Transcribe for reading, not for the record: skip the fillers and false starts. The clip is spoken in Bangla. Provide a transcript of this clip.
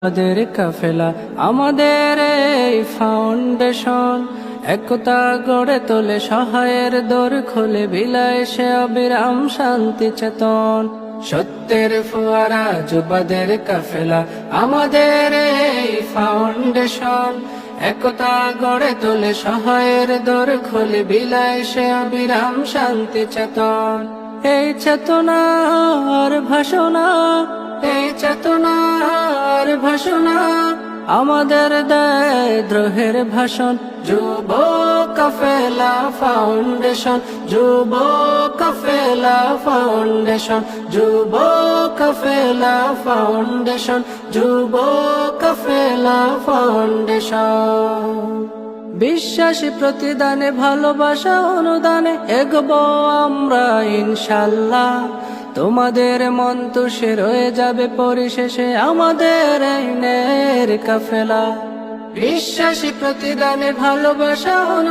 আমাদের কাফেলা, আমাদের এই ফাউন্ডেশন, একতা গড়ে তোলে, সহায়ের দোর খোলে, বিলায় সে অবিরাম শান্তি চেতন। সত্যের ফোয়ারা যুবাদের কাফেলা, আমাদের এই ফাউন্ডেশন, একতা গড়ে তোলে, সহায়ের দোর খোলে, বিলায় সে অবিরাম শান্তি চেতন। এই চেতনার ভাষণা, এই চেতনার ভাষণা আমাদের দেয় দ্রোহের ভাষণ। যুব কাফেলা ফাউন্ডেশন, যুব কাফেলা ফাউন্ডেশন, যুব কাফেলা ফাউন্ডেশন, যুব কাফেলা ফাউন্ডেশন। বিশ্বাসী প্রতিদানে, ভালোবাসা অনুদানে এগোবো আমরা ইনশাল্লাহ। তোমাদের মন তুষে রয়ে যাবে পরিশেষে আমাদের এই নেয়ের কাফেলা। বিশ্বাসী প্রতিদানে, ভালোবাসা অনুদানে